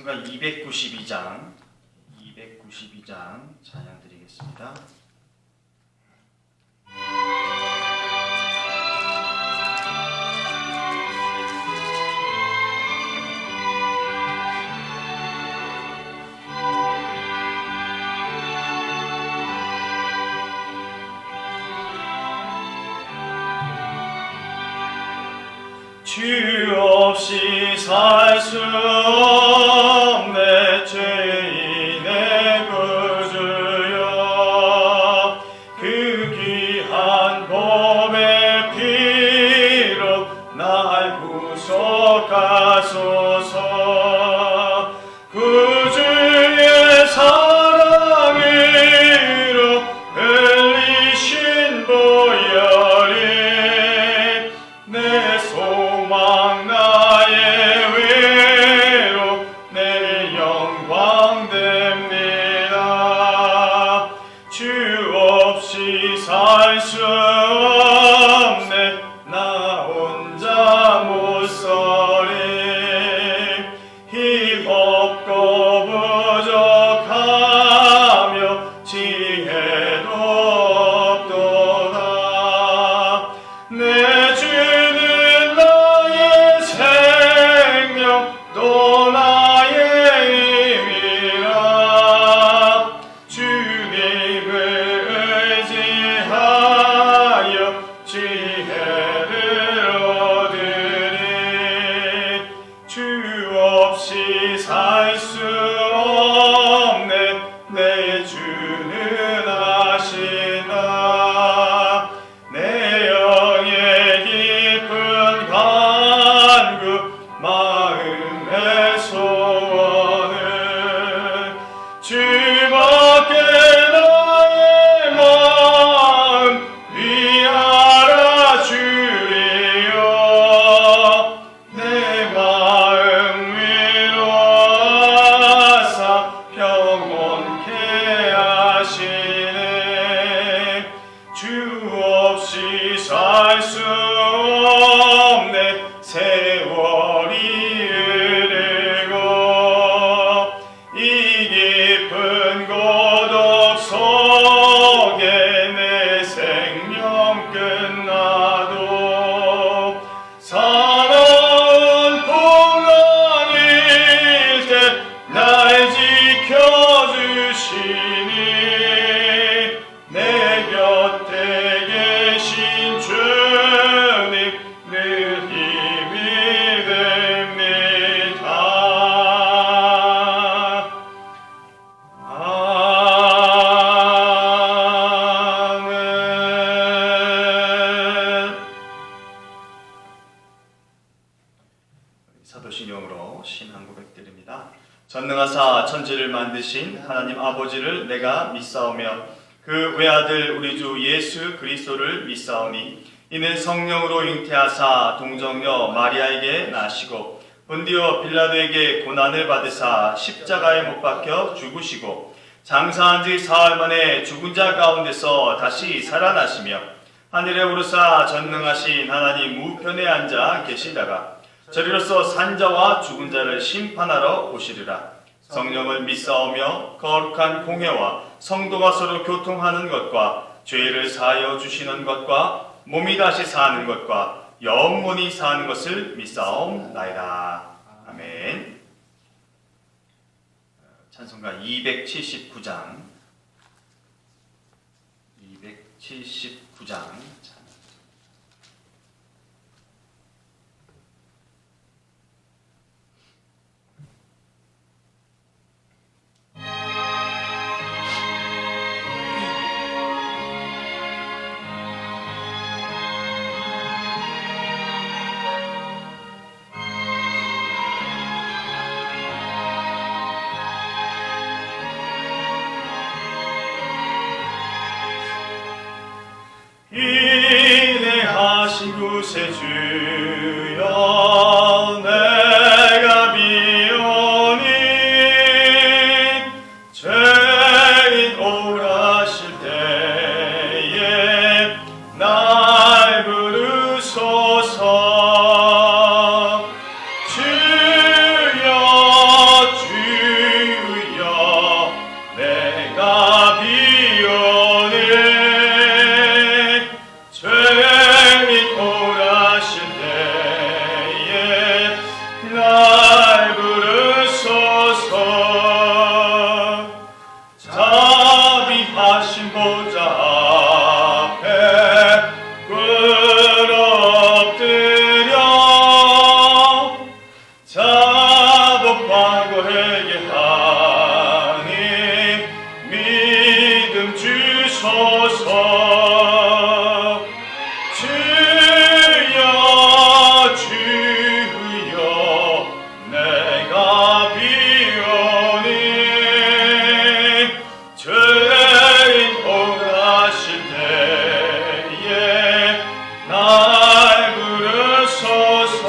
찬송가 292장 찬양 드리겠습니다. 주 없이 살 수 없네 죄인의 구주여 그 귀한 보배 피로 날 구속하소서 구주의 사랑으로 흘리신 보혈이 내 소망 나의 위로 내 영광 됩니다. 주 없이 살 수 없네 나 혼자 못 서리 힘없고 부족하며 지혜도 없도다. 내 주는 나의 생명 또 나의 힘이라 주님을 의지하여 지혜를 얻으리. 주 없이 살 수 없네 내 주는 아시나 내 영의 깊은 간구 마음의 소원은 주밖에 나의 마음 위하라 주리여 내 마음 위로하사 평온케 하시네. 주 없이 살 수 없네 세월이 흐르고 이 깊은 고독 속에 내 생명 끝나도 사나운 풍랑일 때 날 지켜주시니 내 곁에 계신 주님 늘 힘이 됩니다. 아멘. 사도신경으로 신앙 고백드립니다. 전능하사 천지를 만드신 하나님 아버지를 내가 믿사오며 그 외아들 우리 주 예수 그리스도를 믿사오니 이는 성령으로 잉태하사 동정녀 마리아에게 나시고 본디오 빌라도에게 고난을 받으사 십자가에 못 박혀 죽으시고 장사한 지 사흘 만에 죽은 자 가운데서 다시 살아나시며 하늘에 오르사 전능하신 하나님 우편에 앉아 계시다가 저리로서 산자와 죽은 자를 심판하러 오시리라. 성령을 믿사오며 거룩한 공회와 성도가 서로 교통하는 것과 죄를 사하여 주시는 것과 몸이 다시 사는 것과 영원히 사는 것을 믿사옵나이다. 아멘. 찬송가 279장 인내하신 구세주여 내가 비오니 죄인 오라실 때에 날 부르소서 주여 주 하신 보좌 앞에 엎드려 자복하고 회개하니 믿음 주소서. 주여 주여 내가 비오니 죄인 오라실 때에 날 부르소서.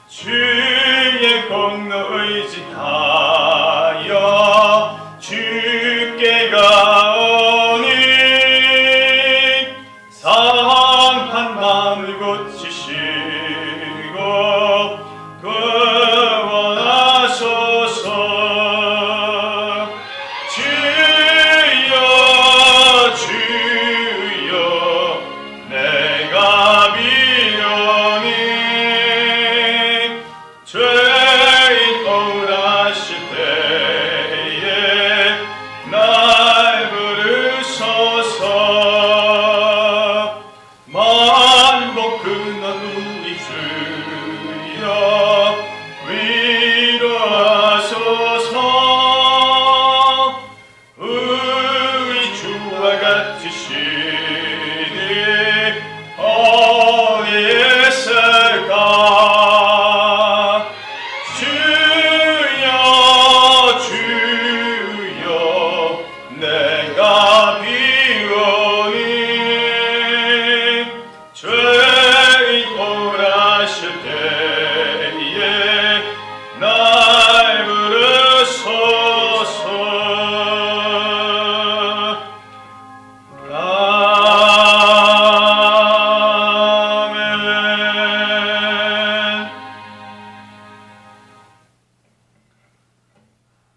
주의 공로 의지하여 주께 가오니 상한 마음을 고치시고 구원하소서. 주여 주여 내가 비오니 죄인 오라실 때에 날 부르소서. 만복 근원 우리 주여 위로하소서. 우리 주와 같으시니 어디 있을까. 주여 주여 내가 비오니 죄인 오라실 때에 날 부르소서. 아멘.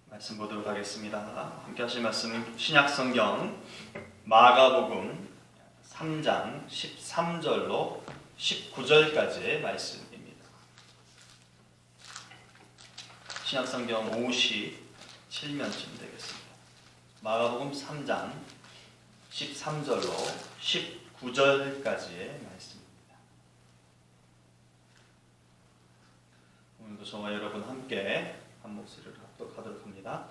말씀 보도록 하겠습니다. 함께 하실 말씀은 신약성경 마가복음 3장 13절로 19절까지의 말씀입니다. 신약성경 57면쯤 되겠습니다. 마가복음 3장 13절로 19절까지의 말씀입니다. 오늘도 저와 여러분 함께 한 목소리를 합독하도록 합니다.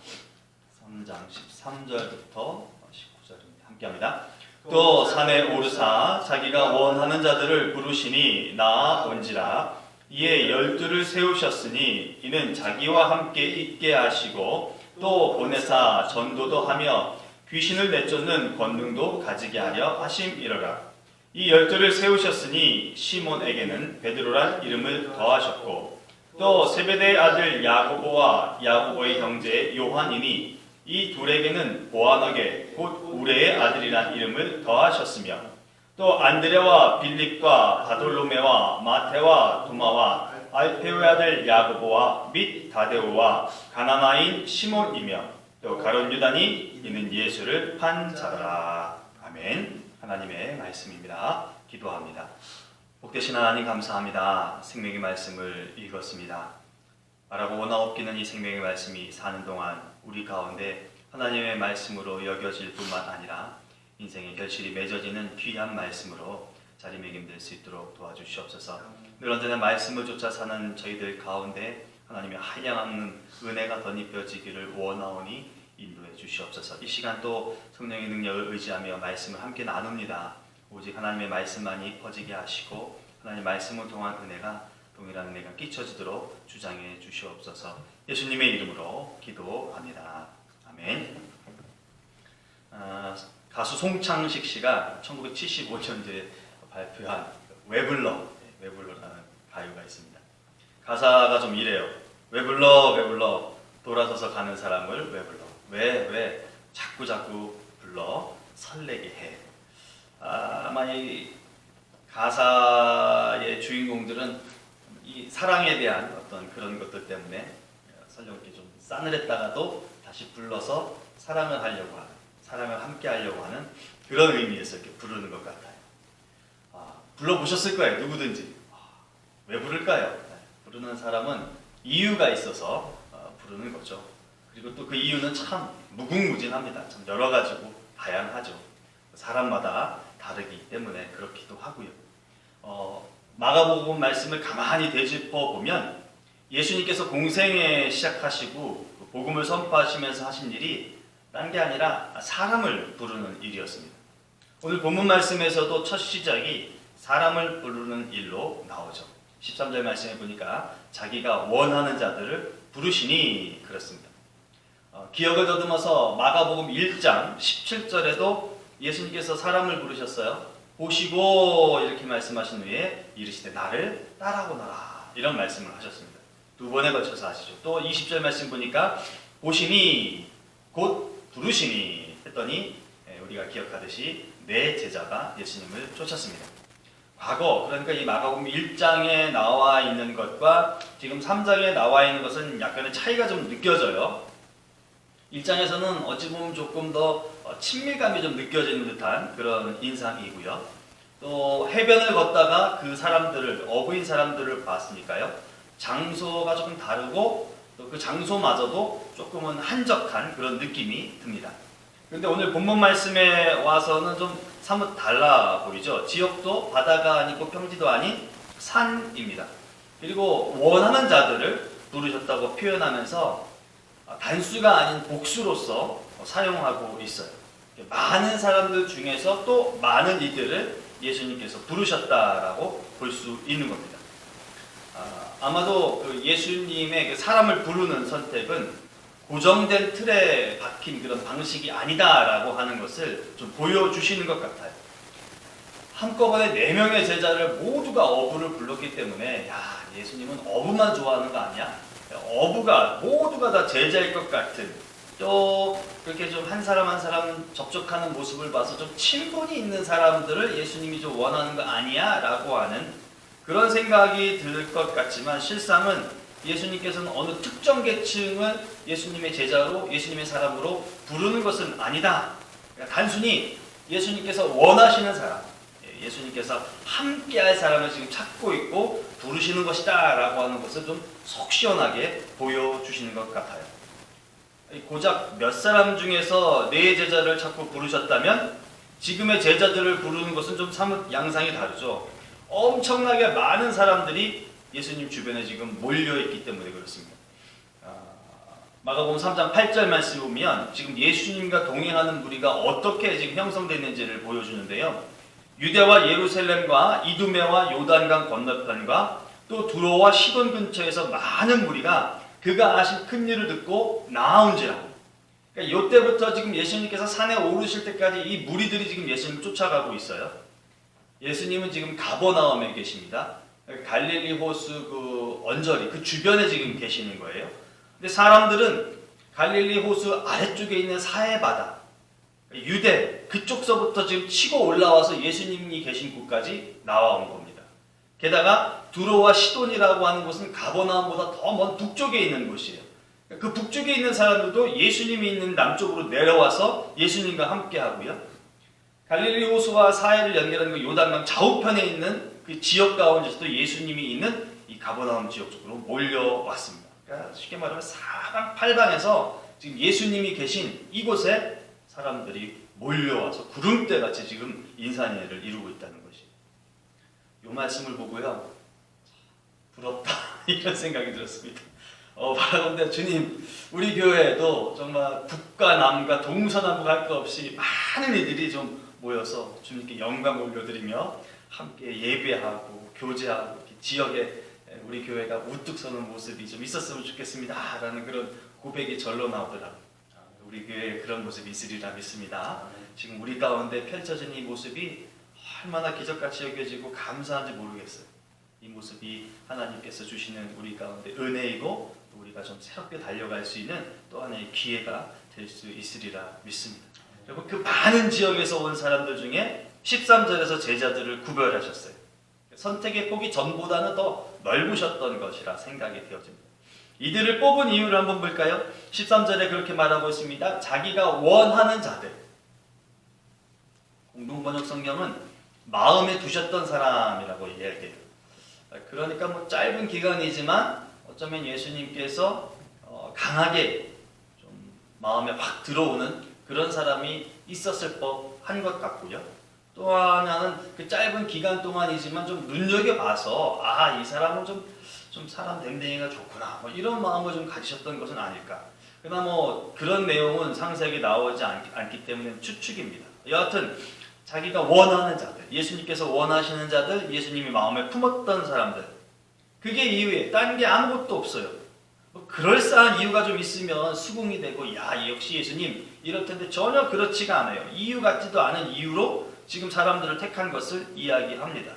3장 13절부터 19절입니다. 함께합니다. 또 산에 오르사 자기가 원하는 자들을 부르시니 나온지라. 이에 12를 세우셨으니 이는 자기와 함께 있게 하시고 또 보내사 전도도 하며 귀신을 내쫓는 권능도 가지게 하려 하심이로라. 이 12를 세우셨으니 시몬에게는 베드로란 이름을 더하셨고 또 세베대의 아들 야고보와 야고보의 형제 요한이니 이 둘에게는 보아너게 곧 우레의 아들이란 이름을 더하셨으며 또 안드레와 빌립과 바돌로메와 마테와 도마와 알페오의 아들 야고보와 및 다데오와 가나나인 시몬이며 또 가룟 유다니 이는 예수를 판 자더라. 아멘. 하나님의 말씀입니다. 기도합니다. 복되신 하나님 감사합니다. 생명의 말씀을 읽었습니다. 말하고 원하옵기는 이 생명의 말씀이 사는 동안 우리 가운데 하나님의 말씀으로 여겨질 뿐만 아니라 인생의 결실이 맺어지는 귀한 말씀으로 자리매김될 수 있도록 도와주시옵소서. 늘 언제나 말씀을 쫓아 사는 저희들 가운데 하나님의 한량없는 은혜가 덧입혀지기를 원하오니 인도해 주시옵소서. 이 시간 또 성령의 능력을 의지하며 말씀을 함께 나눕니다. 오직 하나님의 말씀만이 퍼지게 하시고 하나님의 말씀을 통한 은혜가 동일한 은혜가 끼쳐지도록 주장해 주시옵소서. 예수님의 이름으로 기도합니다. 아멘. 가수 송창식 씨가 1975년도에 발표한 왜 불러라는 가요가 있습니다. 가사가 좀 이래요. 왜 불러 돌아서서 가는 사람을 왜 불러 왜 자꾸 불러 설레게 해. 아마 이 가사의 주인공들은 이 사랑에 대한 어떤 그런 것들 때문에 설령 이렇게 좀 싸늘했다가도 다시 불러서 사랑을 하려고 하는, 사랑을 함께 하려고 하는 그런 의미에서 이렇게 부르는 것 같아요. 불러보셨을 거예요. 누구든지. 왜 부를까요? 부르는 사람은 이유가 있어서 부르는 거죠. 그리고 또 그 이유는 참 무궁무진합니다. 참 여러 가지고 다양하죠. 사람마다 다르기 때문에 그렇기도 하고요. 마가복음 말씀을 가만히 되짚어 보면 예수님께서 공생애 시작하시고 복음을 선포하시면서 하신 일이 딴 게 아니라 사람을 부르는 일이었습니다. 오늘 본문 말씀에서도 첫 시작이 사람을 부르는 일로 나오죠. 13절 말씀에 보니까 자기가 원하는 자들을 부르시니 그렇습니다. 기억을 더듬어서 마가복음 1장 17절에도 예수님께서 사람을 부르셨어요. 보시고 이렇게 말씀하신 후에 이르시되 나를 따라오너라 이런 말씀을 하셨습니다. 두 번에 걸쳐서 하시죠. 또 20절 말씀 보니까 보시니 곧 부르시니 했더니 우리가 기억하듯이 네 제자가 예수님을 쫓았습니다. 과거, 그러니까 이 마가복음 1장에 나와 있는 것과 지금 3장에 나와 있는 것은 약간의 차이가 좀 느껴져요. 1장에서는 어찌 보면 조금 더 친밀감이 좀 느껴지는 듯한 그런 인상이고요. 또 해변을 걷다가 그 사람들을, 어부인 사람들을 봤으니까요. 장소가 조금 다르고 또 그 장소마저도 조금은 한적한 그런 느낌이 듭니다. 그런데 오늘 본문 말씀에 와서는 좀 사뭇 달라 보이죠. 지역도 바다가 아니고 평지도 아닌 산입니다. 그리고 원하는 자들을 부르셨다고 표현하면서 단수가 아닌 복수로서 사용하고 있어요. 많은 사람들 중에서 또 많은 이들을 예수님께서 부르셨다라고 볼 수 있는 겁니다. 아마도 예수님의 사람을 부르는 선택은 고정된 틀에 박힌 그런 방식이 아니다라고 하는 것을 좀 보여주시는 것 같아요. 한꺼번에 4명의 제자를 모두가 어부를 불렀기 때문에 야, 예수님은 어부만 좋아하는 거 아니야? 어부가 모두가 다 제자일 것 같은, 또 그렇게 좀 한 사람 한 사람 접촉하는 모습을 봐서 좀 친분이 있는 사람들을 예수님이 좀 원하는 거 아니야? 라고 하는 그런 생각이 들 것 같지만 실상은 예수님께서는 어느 특정 계층을 예수님의 제자로, 예수님의 사람으로 부르는 것은 아니다. 그러니까 단순히 예수님께서 원하시는 사람, 예수님께서 함께할 사람을 지금 찾고 있고 부르시는 것이다 라고 하는 것을 좀 속 시원하게 보여주시는 것 같아요. 고작 몇 사람 중에서 네 제자를 찾고 부르셨다면 지금의 제자들을 부르는 것은 좀 사뭇 양상이 다르죠. 엄청나게 많은 사람들이 예수님 주변에 지금 몰려있기 때문에 그렇습니다. 마가복음 3장 8절 말씀 보면 지금 예수님과 동행하는 무리가 어떻게 지금 형성됐는지를 보여주는데요. 유대와 예루살렘과 이두메와 요단강 건너편과 또 두로와 시돈 근처에서 많은 무리가 그가 하신 큰 일을 듣고 나아온지라. 그러니까 이때부터 지금 예수님께서 산에 오르실 때까지 이 무리들이 지금 예수님을 쫓아가고 있어요. 예수님은 지금 가버나움에 계십니다. 갈릴리 호수 그 언저리, 그 주변에 지금 계시는 거예요. 근데 사람들은 갈릴리 호수 아래쪽에 있는 사해바다, 유대 그쪽서부터 지금 치고 올라와서 예수님이 계신 곳까지 나와온 겁니다. 게다가 두로와 시돈이라고 하는 곳은 가버나움보다 더 먼 북쪽에 있는 곳이에요. 그 북쪽에 있는 사람들도 예수님이 있는 남쪽으로 내려와서 예수님과 함께 하고요. 갈릴리 호수와 사해를 연결하는 그 요단강 좌우편에 있는 그 지역 가운데서도 예수님이 있는 이 가버나움 지역 쪽으로 몰려왔습니다. 그러니까 쉽게 말하면 사방팔방에서 지금 예수님이 계신 이곳에 사람들이 몰려와서 구름대같이 지금 인산예를 이루고 있다는 것이에요. 이 말씀을 보고요, 부럽다 이런 생각이 들었습니다. 바라본데 주님, 우리 교회에도 정말 북과 남과 동서남북 할 것 없이 많은 이들이 좀 모여서 주님께 영광 올려드리며 함께 예배하고 교제하고 지역에 우리 교회가 우뚝 서는 모습이 좀 있었으면 좋겠습니다 라는 그런 고백이 절로 나오더라고요. 우리 교회에 그런 모습이 있으리라 믿습니다. 지금 우리 가운데 펼쳐진 이 모습이 얼마나 기적같이 여겨지고 감사한지 모르겠어요. 이 모습이 하나님께서 주시는 우리 가운데 은혜이고 우리가 좀 새롭게 달려갈 수 있는 또 하나의 기회가 될 수 있으리라 믿습니다. 그리고 그 많은 지역에서 온 사람들 중에 13절에서 제자들을 구별하셨어요. 선택의 폭이 전보다는 더 넓으셨던 것이라 생각이 되어집니다. 이들을 뽑은 이유를 한번 볼까요? 13절에 그렇게 말하고 있습니다. 자기가 원하는 자들. 공동번역 성경은 마음에 두셨던 사람이라고 이야기해요. 그러니까 뭐 짧은 기간이지만 어쩌면 예수님께서 강하게 좀 마음에 확 들어오는 그런 사람이 있었을 법한 것 같고요. 또 하나는 그 짧은 기간 동안이지만 좀 눈여겨봐서 이 사람은 좀 사람 됨됨이가 좋구나 뭐 이런 마음을 좀 가지셨던 것은 아닐까. 그러나 뭐 그런 내용은 상세하게 나오지 않기 때문에 추측입니다. 여하튼 자기가 원하는 자들, 예수님께서 원하시는 자들, 예수님이 마음에 품었던 사람들, 그게 이유에 딴 게 아무것도 없어요. 뭐 그럴싸한 이유가 좀 있으면 수긍이 되고 역시 예수님 이럴 텐데 전혀 그렇지가 않아요. 이유 같지도 않은 이유로 지금 사람들을 택한 것을 이야기합니다.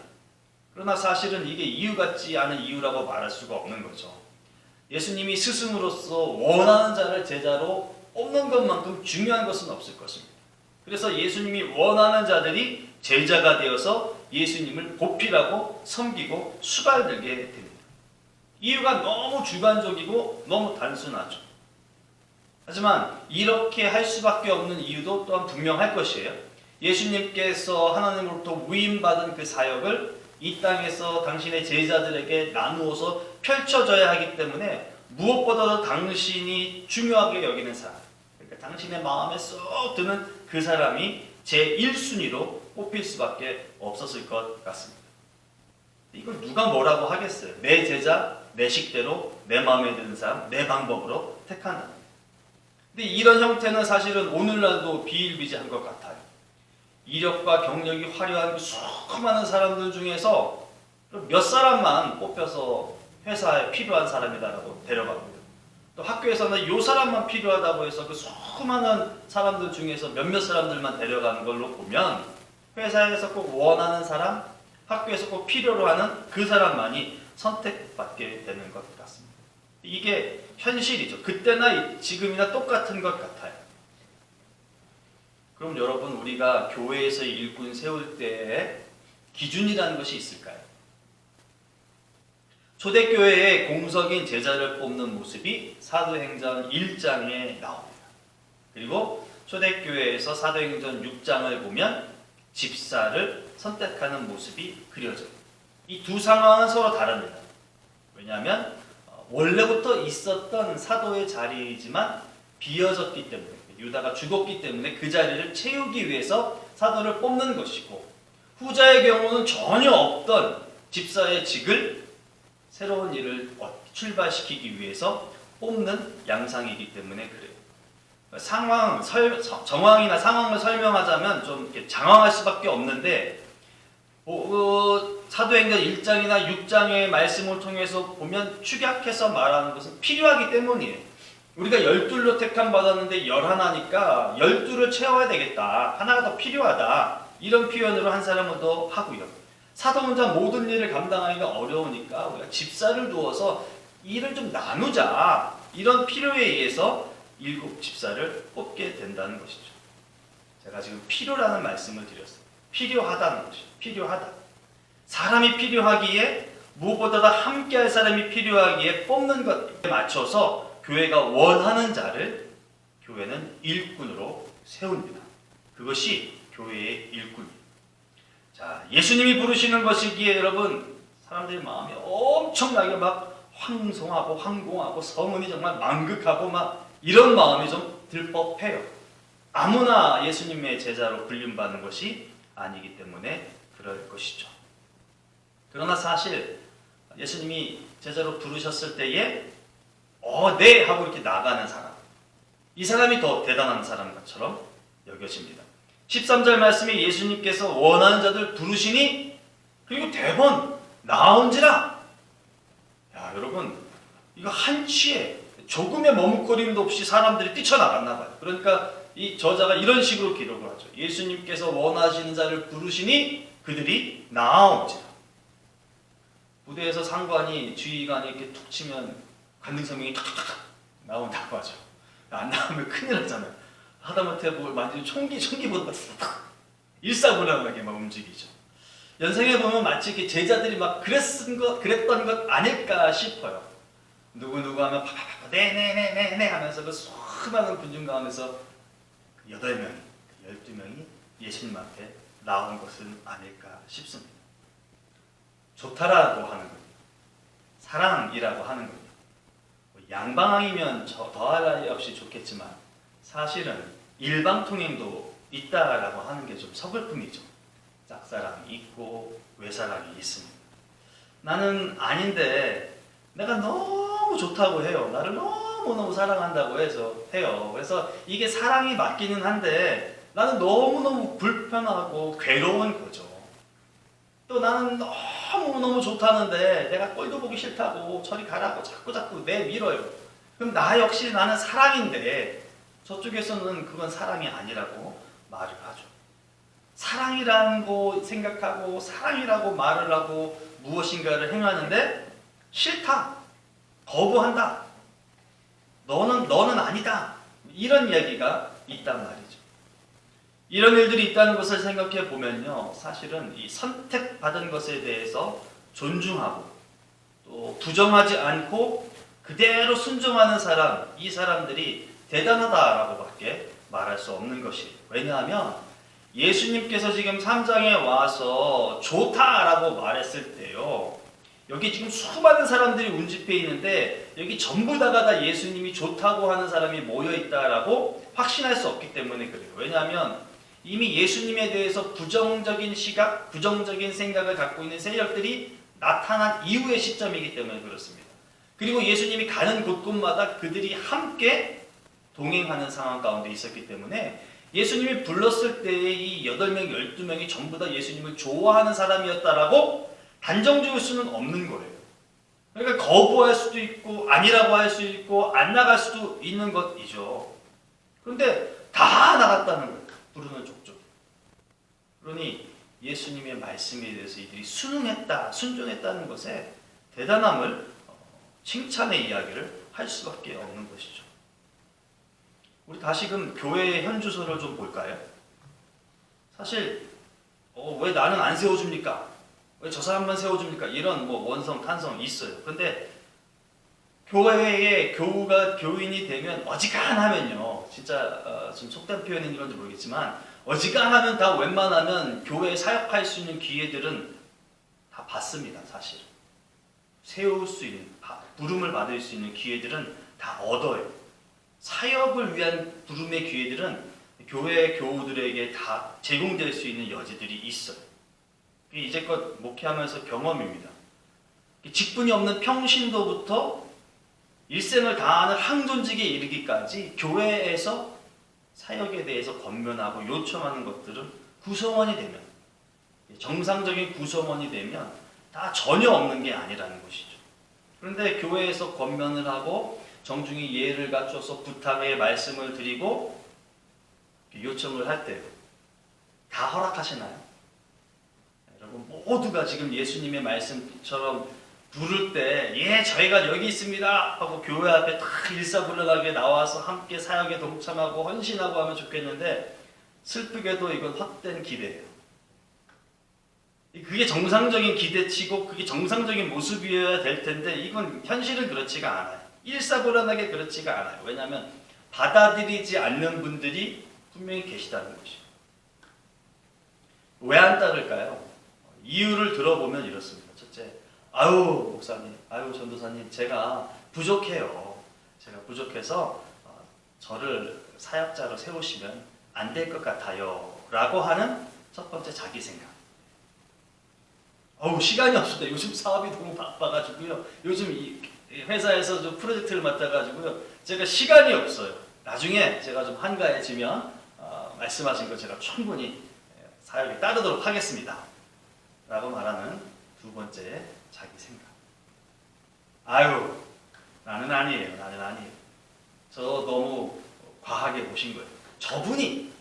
그러나 사실은 이게 이유 같지 않은 이유라고 말할 수가 없는 거죠. 예수님이 스승으로서 원하는 자를 제자로 뽑는 것만큼 중요한 것은 없을 것입니다. 그래서 예수님이 원하는 자들이 제자가 되어서 예수님을 보필하고 섬기고 수발들게 됩니다. 이유가 너무 주관적이고 너무 단순하죠. 하지만 이렇게 할 수밖에 없는 이유도 또한 분명할 것이에요. 예수님께서 하나님으로부터 위임받은 그 사역을 이 땅에서 당신의 제자들에게 나누어서 펼쳐져야 하기 때문에 무엇보다도 당신이 중요하게 여기는 사람, 그러니까 당신의 마음에 쏙 드는 그 사람이 제1순위로 뽑힐 수밖에 없었을 것 같습니다. 이건 누가 뭐라고 하겠어요? 내 제자, 내 식대로, 내 마음에 드는 사람, 내 방법으로 택한다. 근데 이런 형태는 사실은 오늘날도 비일비재한 것 같아요. 이력과 경력이 화려한 수많은 사람들 중에서 몇 사람만 뽑혀서 회사에 필요한 사람이다라고 데려가고요. 또 학교에서는 요 사람만 필요하다고 해서 그 수많은 사람들 중에서 몇몇 사람들만 데려가는 걸로 보면 회사에서 꼭 원하는 사람, 학교에서 꼭 필요로 하는 그 사람만이 선택받게 되는 것 같습니다. 이게 현실이죠. 그때나 지금이나 똑같은 것 같아요. 그럼 여러분, 우리가 교회에서 일꾼 세울 때의 기준이라는 것이 있을까요? 초대교회의 공석인 제자를 뽑는 모습이 사도행전 1장에 나옵니다. 그리고 초대교회에서 사도행전 6장을 보면 집사를 선택하는 모습이 그려져요. 이 두 상황은 서로 다릅니다. 왜냐하면 원래부터 있었던 사도의 자리이지만 비어졌기 때문에, 유다가 죽었기 때문에 그 자리를 채우기 위해서 사도를 뽑는 것이고, 후자의 경우는 전혀 없던 집사의 직을 새로운 일을 출발시키기 위해서 뽑는 양상이기 때문에 그래요. 정황이나 상황을 설명하자면 좀 이렇게 장황할 수밖에 없는데, 사도행전 1장이나 6장의 말씀을 통해서 보면 축약해서 말하는 것은 필요하기 때문이에요. 우리가 12로 택함 받았는데 11니까 12를 채워야 되겠다. 하나가 더 필요하다. 이런 표현으로 한 사람은 더 하고요. 사도 혼자 모든 일을 감당하기가 어려우니까 우리가 집사를 두어서 일을 좀 나누자. 이런 필요에 의해서 7 집사를 뽑게 된다는 것이죠. 제가 지금 필요라는 말씀을 드렸어요. 필요하다는 것이죠. 필요하다. 사람이 필요하기에, 무엇보다도 함께할 사람이 필요하기에 뽑는 것에 맞춰서 교회가 원하는 자를 교회는 일꾼으로 세웁니다. 그것이 교회의 일꾼입니다. 자, 예수님이 부르시는 것이기에 여러분, 사람들의 마음이 엄청나게 막 황송하고 황공하고 서문이 정말 만극하고 막 이런 마음이 좀 들 법해요. 아무나 예수님의 제자로 불림받는 것이 아니기 때문에 그럴 것이죠. 그러나 사실 예수님이 제자로 부르셨을 때에 네 하고 이렇게 나가는 사람, 이 사람이 더 대단한 사람처럼 여겨집니다. 13절 말씀에 예수님께서 원하는 자들 부르시니 그리고 대번 나온지라. 여러분, 이거 한치의 조금의 머뭇거림도 없이 사람들이 뛰쳐나갔나 봐요. 그러니까 이 저자가 이런 식으로 기록을 하죠. 예수님께서 원하시는 자를 부르시니 그들이 나온지라. 부대에서 상관이, 지휘관이 이렇게 툭 치면 관등성명이 탁탁탁 나온다고 하죠. 안 나오면 큰일 나잖아요. 하다못해 뭘 만지면 총기보다 일사불란하게 막 움직이죠. 연생에 보면 마치 이렇게 제자들이 막 그랬던 것 아닐까 싶어요. 누구 하면 파파파 네네네네 하면서 그 수많은 군중 가운데서 8명이, 12명이 예수님 앞에 나온 것은 아닐까 싶습니다. 좋다라고 하는 겁니다. 사랑이라고 하는 겁니다. 양방향이면 더할 나위 없이 좋겠지만 사실은 일방통행도 있다라고 하는 게 좀 서글픔이죠. 짝사랑이 있고 외사랑이 있습니다. 나는 아닌데 내가 너무 좋다고 해요. 나를 너무너무 사랑한다고 해요. 그래서 이게 사랑이 맞기는 한데 나는 너무너무 불편하고 괴로운 거죠. 또 나는 너무너무 좋다는데 내가 꼴도 보기 싫다고 저리 가라고 자꾸 내밀어요. 그럼 나 역시 나는 사랑인데 저쪽에서는 그건 사랑이 아니라고 말을 하죠. 사랑이라고 생각하고 사랑이라고 말을 하고 무엇인가를 행하는데 싫다, 거부한다, 너는 아니다, 이런 이야기가 있단 말이죠. 이런 일들이 있다는 것을 생각해 보면요, 사실은 이 선택받은 것에 대해서 존중하고 또 부정하지 않고 그대로 순종하는 사람, 이 사람들이 대단하다라고밖에 말할 수 없는 것이에요. 왜냐하면 예수님께서 지금 3장에 와서 좋다라고 말했을 때요, 여기 지금 수많은 사람들이 운집해 있는데 여기 전부 다가 예수님이 좋다고 하는 사람이 모여있다라고 확신할 수 없기 때문에 그래요. 왜냐하면 이미 예수님에 대해서 부정적인 시각, 부정적인 생각을 갖고 있는 세력들이 나타난 이후의 시점이기 때문에 그렇습니다. 그리고 예수님이 가는 곳곳마다 그들이 함께 동행하는 상황 가운데 있었기 때문에 예수님이 불렀을 때의 이 8명, 12명이 전부 다 예수님을 좋아하는 사람이었다라고 단정 지을 수는 없는 거예요. 그러니까 거부할 수도 있고 아니라고 할 수 있고 안 나갈 수도 있는 것이죠. 그런데 다 나갔다는 거예요. 부르는 족족. 그러니 예수님의 말씀에 대해서 이들이 순종했다는 것에 대단함을 칭찬의 이야기를 할 수밖에 없는 것이죠. 우리 다시금 교회의 현주소를 좀 볼까요? 사실 왜 나는 안 세워줍니까? 왜 저 사람만 세워줍니까? 이런 원성 탄성 있어요. 근데 교회에 교인이 되면 어지간하면요, 진짜 좀 속된 표현인 건지 모르겠지만 어지간하면 다 웬만하면 교회에 사역할 수 있는 기회들은 다 받습니다. 사실 세울 수 있는, 부름을 받을 수 있는 기회들은 다 얻어요. 사역을 위한 부름의 기회들은 교회 교우들에게 다 제공될 수 있는 여지들이 있어요. 이제껏 목회하면서 경험입니다. 직분이 없는 평신도부터 일생을 다하는 항존직에 이르기까지 교회에서 사역에 대해서 권면하고 요청하는 것들은 구성원이 되면, 정상적인 구성원이 되면 다 전혀 없는 게 아니라는 것이죠. 그런데 교회에서 권면을 하고 정중히 예를 갖춰서 부탁의 말씀을 드리고 요청을 할 때 다 허락하시나요? 여러분 모두가 지금 예수님의 말씀처럼 부를 때 저희가 여기 있습니다 하고 교회 앞에 다 일사불란하게 나와서 함께 사역에 동참하고 헌신하고 하면 좋겠는데 슬프게도 이건 헛된 기대예요. 그게 정상적인 기대치고 그게 정상적인 모습이어야 될 텐데 이건 현실은 그렇지가 않아요. 일사불란하게 그렇지가 않아요. 왜냐하면 받아들이지 않는 분들이 분명히 계시다는 것이죠. 왜 안 따를까요? 이유를 들어보면 이렇습니다. 첫째, 아유 목사님, 아유 전도사님, 제가 부족해요. 제가 부족해서 저를 사역자로 세우시면 안 될 것 같아요 라고 하는 첫 번째 자기 생각. 시간이 없습니다. 요즘 사업이 너무 바빠가지고요. 요즘 이 회사에서 좀 프로젝트를 맡아가지고요. 제가 시간이 없어요. 나중에 제가 좀 한가해지면 말씀하신 거 제가 충분히 사역에 따르도록 하겠습니다 라고 말하는 두 번째 자기 생각. 아유 나는 아니에요. 저 너무 과하게 보신 거예요. 저분이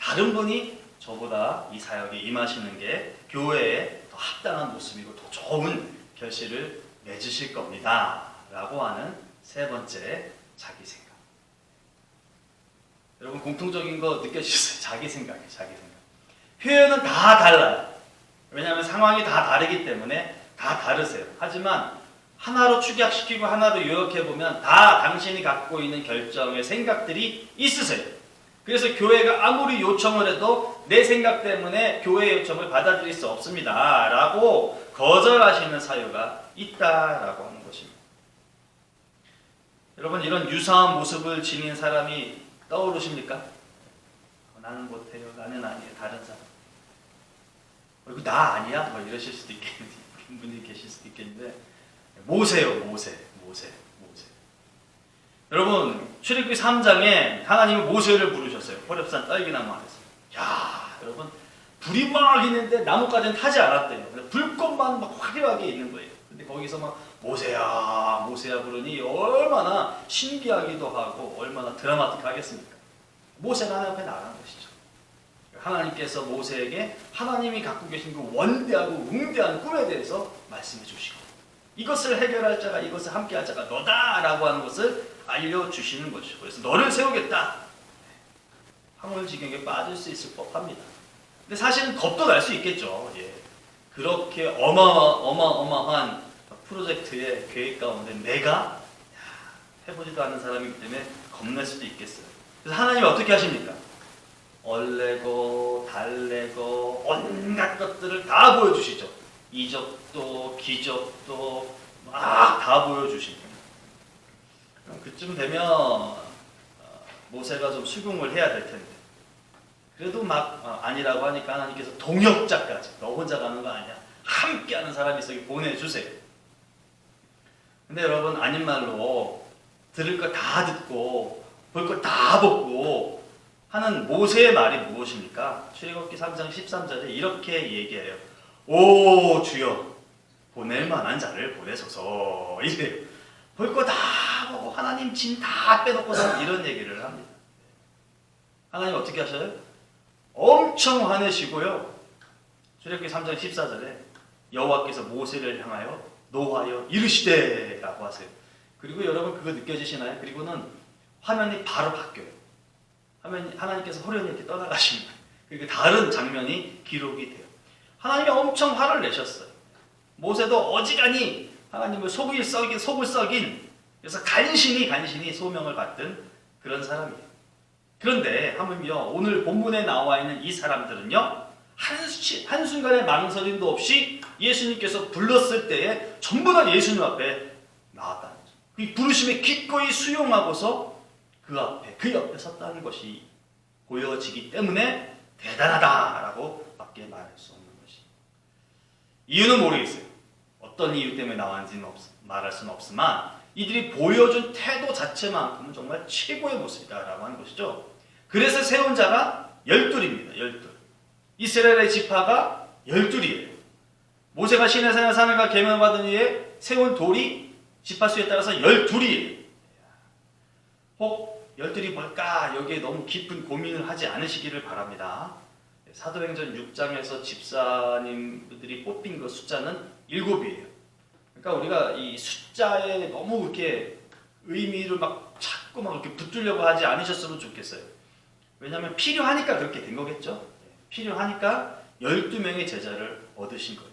다른 분이 저보다 이 사역에 임하시는 게 교회에 더 합당한 모습이고 더 좋은 결실을 맺으실 겁니다 라고 하는 세 번째 자기 생각. 여러분 공통적인 거 느껴지셨어요? 자기 생각이에요. 자기 생각. 표현은 다 달라요. 왜냐하면 상황이 다 다르기 때문에 다 다르세요. 하지만 하나로 축약시키고 하나로 요약해보면 다 당신이 갖고 있는 결정의 생각들이 있으세요. 그래서 교회가 아무리 요청을 해도 내 생각 때문에 교회의 요청을 받아들일 수 없습니다 라고 거절하시는 사유가 있다라고 하는 것입니다. 여러분 이런 유사한 모습을 지닌 사람이 떠오르십니까? 나는 못해요. 나는 아니에요. 다른 사람. 이거 나 아니야? 뭐 이러실 수도 있겠는데, 분이 계실 수도 있겠는데, 모세요. 모세. 여러분, 출애굽기 3장에 하나님은 모세를 부르셨어요. 호렙산 딸기나무 아래서. 야, 여러분, 불이 막 있는데 나뭇가지는 타지 않았대요. 불꽃만 막 화려하게 있는 거예요. 근데 거기서 막 모세야 부르니 얼마나 신기하기도 하고 얼마나 드라마틱하겠습니까? 모세가 하나님 앞에 나간 것이죠. 하나님께서 모세에게 하나님이 갖고 계신 그 원대하고 웅대한 꿈에 대해서 말씀해 주시고, 이것을 해결할 자가, 이것을 함께할 자가 너다라고 하는 것을 알려주시는 것이죠. 그래서 너를 세우겠다. 황홀지경에 빠질 수 있을 법합니다. 근데 사실은 겁도 날 수 있겠죠. 예. 그렇게 어마어마한 프로젝트의 계획 가운데 내가 해보지도 않은 사람이기 때문에 겁날 수도 있겠어요. 그래서 하나님이 어떻게 하십니까? 얼레고 달래고 온갖 것들을 다 보여주시죠. 이적도 기적도 막 다 보여주십니다. 그쯤 되면 모세가 좀 수긍을 해야 될 텐데, 그래도 막 아니라고 하니까 하나님께서 동역자까지, 너 혼자 가는 거 아니야, 함께하는 사람이 있어 보내주세요. 근데 여러분, 아닌 말로 들을 거 다 듣고 볼 거 다 보고 하는 모세의 말이 무엇입니까? 출애굽기 3장 13절에 이렇게 얘기해요. 오 주여, 보낼 만한 자를 보내소서. 이래요. 볼 거 다 보고 하나님 짐 다 빼놓고서 이런 얘기를 합니다. 하나님 어떻게 하셔요? 엄청 화내시고요. 출애굽기 3장 14절에 여호와께서 모세를 향하여 노하여 이르시되 라고 하세요. 그리고 여러분 그거 느껴지시나요? 그리고는 화면이 바로 바뀌어요. 하나님께서 호련히 이렇게 떠나가십니다. 그리고 다른 장면이 기록이 돼요. 하나님이 엄청 화를 내셨어요. 모세도 어지간히 하나님을 속을 썩인, 그래서 간신히 소명을 받던 그런 사람이에요. 그런데 하물며 오늘 본문에 나와 있는 이 사람들은요, 한순간의 망설임도 없이 예수님께서 불렀을 때에 전부 다 예수님 앞에 나왔다는 거죠. 그 부르심에 기꺼이 수용하고서 그 옆에 섰다는 것이 보여지기 때문에 대단하다라고 밖에 말할 수 없는 것이. 이유는 모르겠어요. 어떤 이유 때문에 나왔는지는 말할 수는 없지만 이들이 보여준 태도 자체만큼은 정말 최고의 모습이다라고 하는 것이죠. 그래서 세운 자가 12입니다. 12. 이스라엘의 지파가 12이에요. 모세가 시내산에 산을가 계명을 받은 후에 세운 돌이 지파 수에 따라서 12이에요. 혹 12이 뭘까? 여기에 너무 깊은 고민을 하지 않으시기를 바랍니다. 사도행전 6장에서 집사님들이 뽑힌 그 숫자는 7이에요. 그러니까 우리가 이 숫자에 너무 그렇게 의미를 자꾸 이렇게 붙들려고 하지 않으셨으면 좋겠어요. 왜냐하면 필요하니까 그렇게 된 거겠죠. 필요하니까 12명의 제자를 얻으신 거예요.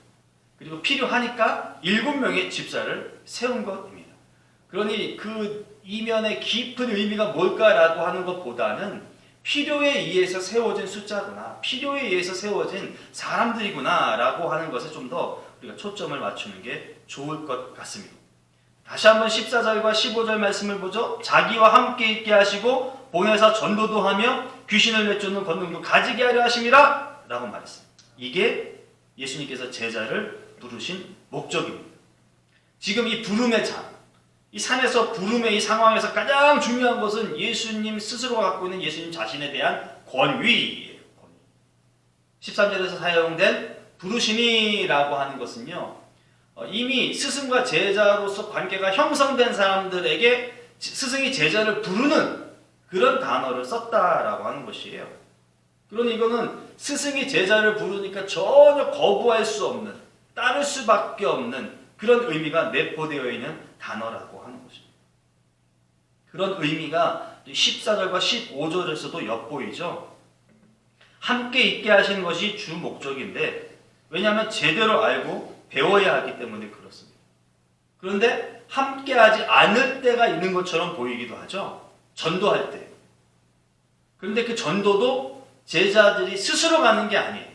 그리고 필요하니까 7명의 집사를 세운 것입니다. 그러니 그 이면의 깊은 의미가 뭘까라고 하는 것보다는 필요에 의해서 세워진 숫자구나, 필요에 의해서 세워진 사람들이구나 라고 하는 것에 좀 더 우리가 초점을 맞추는 게 좋을 것 같습니다. 다시 한번 14절과 15절 말씀을 보죠. 자기와 함께 있게 하시고 보내사 전도도 하며 귀신을 내쫓는 권능도 가지게 하려 하심이라 라고 말했습니다. 이게 예수님께서 제자를 부르신 목적입니다. 지금 이 부름의 이 산에서 부름의 이 상황에서 가장 중요한 것은 예수님 스스로가 갖고 있는 예수님 자신에 대한 권위예요. 13절에서 사용된 부르시니라고 하는 것은요, 이미 스승과 제자로서 관계가 형성된 사람들에게 스승이 제자를 부르는 그런 단어를 썼다라고 하는 것이에요. 그러니 이거는 스승이 제자를 부르니까 전혀 거부할 수 없는, 따를 수밖에 없는 그런 의미가 내포되어 있는 단어라고 하는 것입니다. 그런 의미가 14절과 15절에서도 엿보이죠. 함께 있게 하시는 것이 주 목적인데, 왜냐하면 제대로 알고 배워야 하기 때문에 그렇습니다. 그런데 함께하지 않을 때가 있는 것처럼 보이기도 하죠. 전도할 때. 그런데 그 전도도 제자들이 스스로 가는 게 아니에요.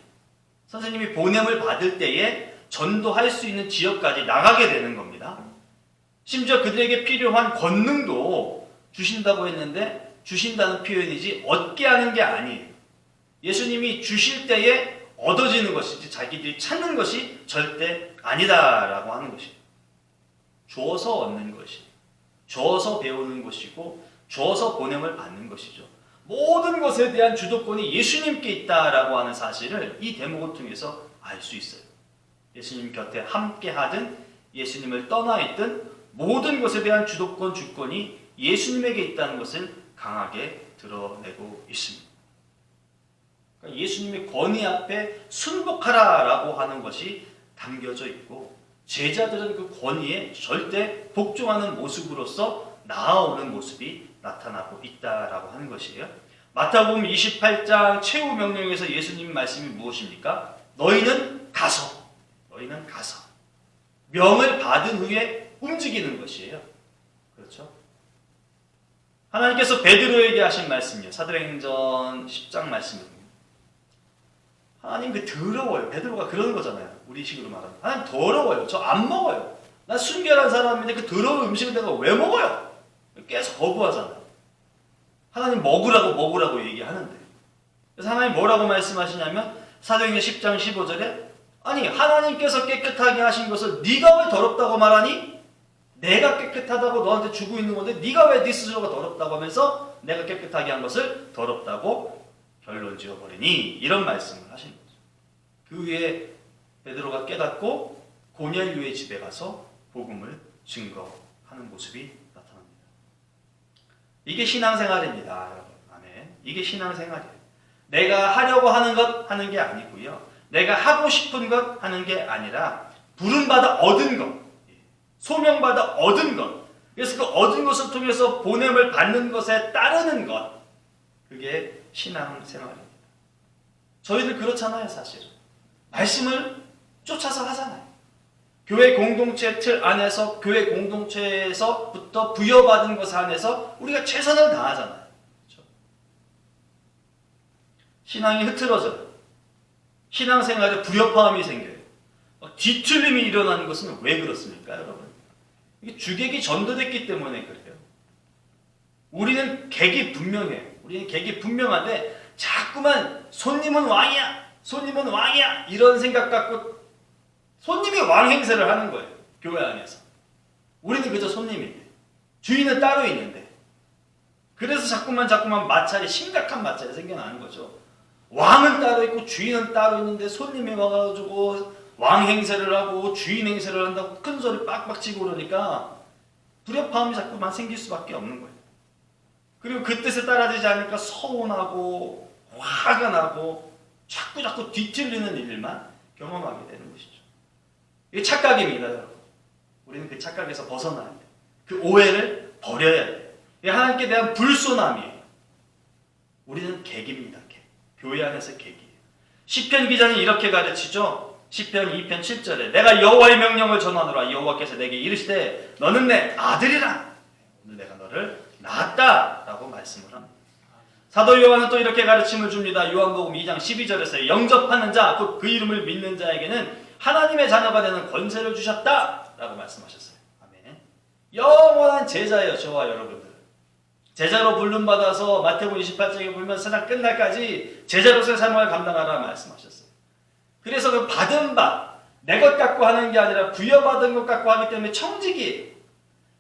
선생님이 보냄을 받을 때에 전도할 수 있는 지역까지 나가게 되는 겁니다. 심지어 그들에게 필요한 권능도 주신다고 했는데 주신다는 표현이지 얻게 하는 게 아니에요. 예수님이 주실 때에 얻어지는 것이지 자기들이 찾는 것이 절대 아니다라고 하는 것이에요. 주어서 얻는 것이, 주어서 배우는 것이고 주어서 보냄을 받는 것이죠. 모든 것에 대한 주도권이 예수님께 있다라고 하는 사실을 이 대목을 통해서 알 수 있어요. 예수님 곁에 함께 하든 예수님을 떠나 있든 모든 것에 대한 주도권, 주권이 예수님에게 있다는 것을 강하게 드러내고 있습니다. 그러니까 예수님의 권위 앞에 순복하라라고 하는 것이 담겨져 있고 제자들은 그 권위에 절대 복종하는 모습으로서 나아오는 모습이 나타나고 있다라고 하는 것이에요. 마태복음 28장 최후 명령에서 예수님 말씀이 무엇입니까? 너희는 가서 명을 받은 후에 움직이는 것이에요. 그렇죠? 하나님께서 베드로에게 하신 말씀이요. 사도행전 10장 말씀입니다. 하나님 그 더러워요. 베드로가 그러는 거잖아요. 우리 식으로 말하면. 하나님 더러워요. 저 안 먹어요. 나 순결한 사람인데 그 더러운 음식을 내가 왜 먹어요? 계속 거부하잖아요. 하나님 먹으라고 얘기하는데. 그래서 하나님 뭐라고 말씀하시냐면 사도행전 10장 15절에 아니 하나님께서 깨끗하게 하신 것을 네가 왜 더럽다고 말하니? 내가 깨끗하다고 너한테 주고 있는 건데 네가 왜 네 스스로가 더럽다고 하면서 내가 깨끗하게 한 것을 더럽다고 결론 지어버리니? 이런 말씀을 하신 거죠. 그 후에 베드로가 깨닫고 고넬료의 집에 가서 복음을 증거하는 모습이 나타납니다. 이게 신앙생활입니다. 여러분. 아멘. 이게 신앙생활이에요. 내가 하려고 하는 것 하는 게 아니고요. 내가 하고 싶은 것 하는 게 아니라 부름받아 얻은 것, 소명받아 얻은 것, 그래서 그 얻은 것을 통해서 보냄을 받는 것에 따르는 것, 그게 신앙생활입니다. 저희들 그렇잖아요. 사실 말씀을 쫓아서 하잖아요. 교회 공동체 틀 안에서 교회 공동체에서부터 부여받은 것 안에서 우리가 최선을 다하잖아요. 그렇죠? 신앙이 흐트러져요. 신앙생활에 불협화음이 생겨요. 뒤틀림이 일어나는 것은 왜 그렇습니까, 여러분? 이게 주객이 전도됐기 때문에 그래요. 우리는 객이 분명해요. 우리는 객이 분명한데 자꾸만 손님은 왕이야 이런 생각 갖고 손님이 왕 행세를 하는 거예요. 교회 안에서. 우리는 그저 손님인데 주인은 따로 있는데 그래서 자꾸만 심각한 마찰이 생겨나는 거죠. 왕은 따로 있고 주인은 따로 있는데 손님이 와가지고 왕 행세를 하고 주인 행세를 한다고 큰 소리 빡빡 치고 그러니까 불협화음이 자꾸만 생길 수밖에 없는 거예요. 그리고 그 뜻에 따라지지 않으니까 서운하고 화가 나고 자꾸 뒤틀리는 일만 경험하게 되는 것이죠. 이게 착각입니다, 여러분. 우리는 그 착각에서 벗어나야 돼요. 그 오해를 버려야 돼요. 이게 하나님께 대한 불손함이에요. 우리는 객입니다. 객. 교회 안에서 객이에요. 시편 기자는 이렇게 가르치죠. 시편 2편 7절에 내가 여호와의 명령을 전하노라. 여호와께서 내게 이르시되 너는 내 아들이라. 오늘 내가 너를 낳았다라고 말씀을 합니다. 사도 요한은 또 이렇게 가르침을 줍니다. 요한복음 2장 12절에서 영접하는 자, 곧 그 이름을 믿는 자에게는 하나님의 자녀가 되는 권세를 주셨다라고 말씀하셨어요. 아멘. 영원한 제자예요. 저와 여러분들. 제자로 부름받아서 마태복음 28장에 보면 세상 끝날까지 제자로서의 삶을 감당하라 말씀하셨어요. 그래서 그 받은 바, 내 것 갖고 하는 게 아니라 부여받은 것 갖고 하기 때문에 청직이에요.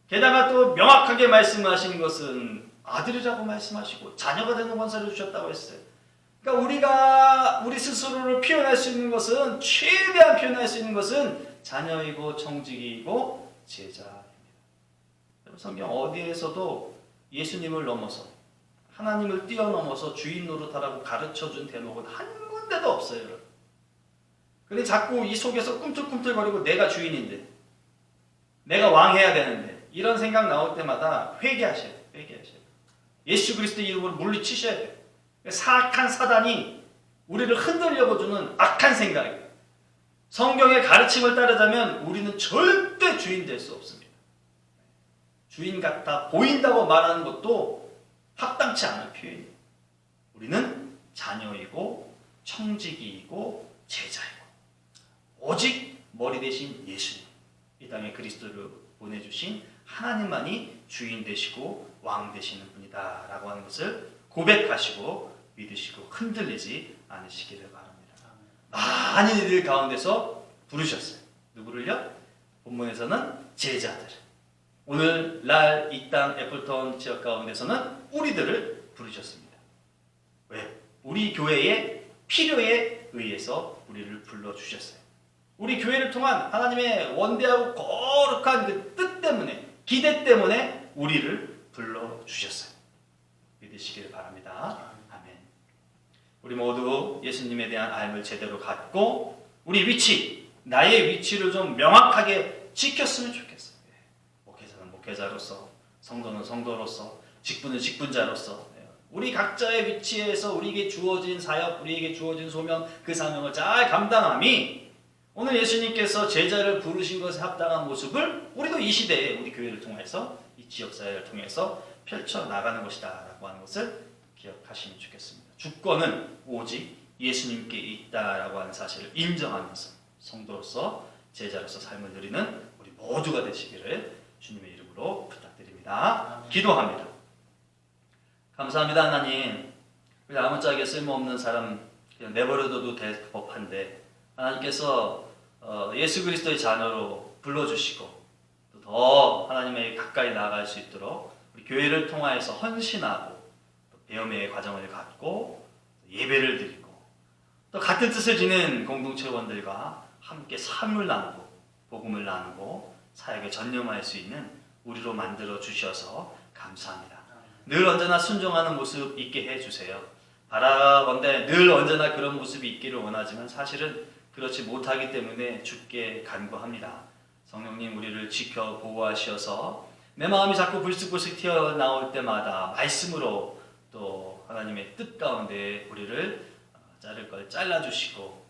게다가 또 명확하게 말씀하신 것은 아들이라고 말씀하시고 자녀가 되는 권세를 주셨다고 했어요. 그러니까 우리 스스로를 표현할 수 있는 것은 최대한 표현할 수 있는 것은 자녀이고 청직이고 제자입니다. 성경 어디에서도 예수님을 넘어서 하나님을 뛰어넘어서 주인 노릇하라고 가르쳐준 대목은 한 군데도 없어요. 그런데 자꾸 이 속에서 꿈틀꿈틀거리고 내가 주인인데 내가 왕해야 되는데 이런 생각 나올 때마다 회개하셔야 돼요. 예수 그리스도의 이름으로 물리치셔야 돼요. 사악한 사단이 우리를 흔들려고 주는 악한 생각이에요. 성경의 가르침을 따르자면 우리는 절대 주인 될 수 없습니다. 주인 같아 보인다고 말하는 것도 합당치 않은 표현이에요. 우리는 자녀이고 청지기이고 제자이고 오직 머리 대신 예수님, 이 땅에 그리스도를 보내주신 하나님만이 주인 되시고 왕 되시는 분이다 라고 하는 것을 고백하시고 믿으시고 흔들리지 않으시기를 바랍니다. 많은 이들 가운데서 부르셨어요. 누구를요? 본문에서는 제자들. 오늘날 이 땅 애플턴 지역 가운데서는 우리들을 부르셨습니다. 왜? 우리 교회의 필요에 의해서 우리를 불러주셨어요. 우리 교회를 통한 하나님의 원대하고 거룩한 그 뜻 때문에, 기대 때문에 우리를 불러주셨어요. 믿으시기를 바랍니다. 아멘. 우리 모두 예수님에 대한 알을 제대로 갖고 우리 위치, 나의 위치를 좀 명확하게 지켰으면 좋겠어요. 목회자는 목회자로서, 성도는 성도로서, 직분은 직분자로서 우리 각자의 위치에서 우리에게 주어진 사역, 우리에게 주어진 소명, 그 사명을 잘 감당함이 오늘 예수님께서 제자를 부르신 것에 합당한 모습을 우리도 이 시대에 우리 교회를 통해서 이 지역사회를 통해서 펼쳐나가는 것이다 라고 하는 것을 기억하시면 좋겠습니다. 주권은 오직 예수님께 있다라고 하는 사실을 인정하면서 성도로서 제자로서 삶을 누리는 우리 모두가 되시기를 주님의 이름으로 부탁드립니다. 기도합니다. 감사합니다 하나님. 우리 아무짝에 쓸모없는 사람 그냥 내버려둬도 될 법한데 하나님께서 예수 그리스도의 자녀로 불러주시고 또 더 하나님의 가까이 나아갈 수 있도록 우리 교회를 통하여서 헌신하고 또 배움의 과정을 갖고 예배를 드리고 또 같은 뜻을 지닌 공동체원들과 함께 삶을 나누고 복음을 나누고 사역에 전념할 수 있는 우리로 만들어 주셔서 감사합니다. 늘 언제나 순종하는 모습 있게 해주세요. 바라건대 늘 언제나 그런 모습이 있기를 원하지만 사실은 그렇지 못하기 때문에 주께 간구합니다. 성령님 우리를 지켜 보호하셔서 내 마음이 자꾸 불쑥불쑥 튀어나올 때마다 말씀으로 또 하나님의 뜻 가운데 우리를 자를 걸 잘라주시고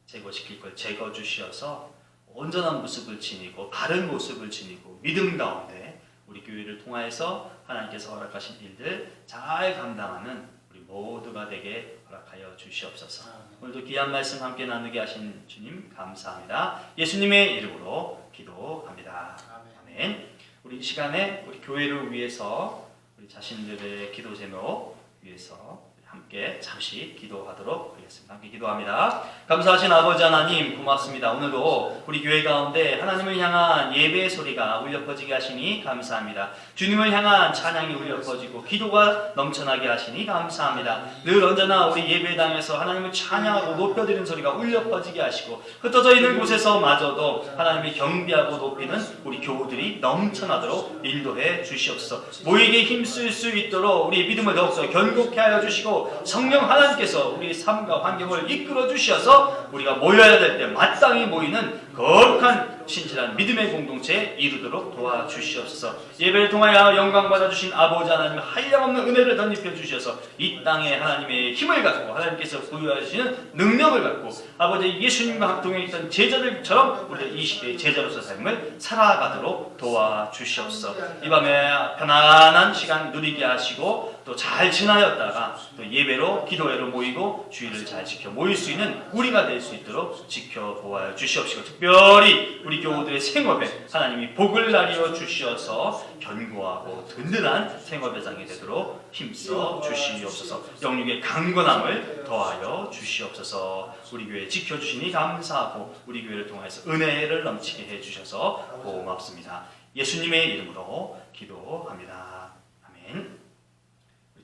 제거시킬 걸 제거주시어서 온전한 모습을 지니고 바른 모습을 지니고 믿음 가운데 우리 교회를 통하여서 하나님께서 허락하신 일들 잘 감당하는 우리 모두가 되게 허락하여 주시옵소서. 오늘도 귀한 말씀 함께 나누게 하신 주님 감사합니다. 예수님의 이름으로 기도합니다. 아멘. 우리 이 시간에 우리 교회를 위해서 우리 자신들의 기도 제목 위해서 함께 잠시 기도하도록 하겠습니다. 함께 기도합니다. 감사하신 아버지 하나님 고맙습니다. 오늘도 우리 교회 가운데 하나님을 향한 예배의 소리가 울려 퍼지게 하시니 감사합니다. 주님을 향한 찬양이 울려 퍼지고 기도가 넘쳐나게 하시니 감사합니다. 늘 언제나 우리 예배당에서 하나님을 찬양하고 높여드리는 소리가 울려 퍼지게 하시고 흩어져 있는 곳에서마저도 하나님을 경배하고 높이는 우리 교우들이 넘쳐나도록 인도해 주시옵소서. 모이게 힘쓸 수 있도록 우리 믿음을 더욱더 견고케 하여 주시고 성령 하나님께서 우리 삶과 환경을 이끌어 주셔서 우리가 모여야 될 때 마땅히 모이는 거룩한 신실한 믿음의 공동체에 이루도록 도와주시옵소서. 예배를 통하여 영광 받아주신 아버지 하나님 한량없는 은혜를 덧입혀 주셔서 이 땅에 하나님의 힘을 갖고 하나님께서 부여하시는 능력을 갖고 아버지 예수님과 합동해 있던 제자들처럼 우리 이 시대의 제자로서 삶을 살아가도록 도와주시옵소서. 이 밤에 편안한 시간 누리게 하시고 또 잘 지나였다가 또 예배로 기도회로 모이고 주의를 잘 지켜 모일 수 있는 우리가 될 수 있도록 지켜보아 주시옵시고 특별히 우리 교우들의 생업에 하나님이 복을 나리어 주시어서 견고하고 든든한 생업의 장이 되도록 힘써 주시옵소서. 영육의 강건함을 더하여 주시옵소서. 우리 교회 지켜주시니 감사하고 우리 교회를 통해서 은혜를 넘치게 해주셔서 고맙습니다. 예수님의 이름으로 기도합니다. 아멘.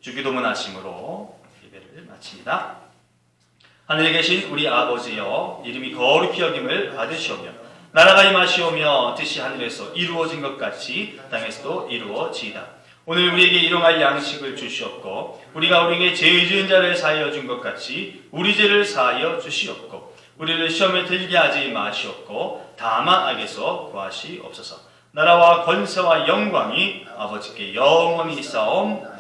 주기도문 하심으로 예배를 마칩니다. 하늘에 계신 우리 아버지여 이름이 거룩히 여김을 받으시오며 나라가 임하시오며 뜻이 하늘에서 이루어진 것 같이 땅에서도 이루어지이다. 오늘 우리에게 일용할 양식을 주시옵고 우리가 우리에게 죄 지은 자를 사하여 준 것 같이 우리 죄를 사하여 주시옵고 우리를 시험에 들게 하지 마시옵고 다만 악에서 구하시옵소서. 나라와 권세와 영광이 아버지께 영원히 있사옵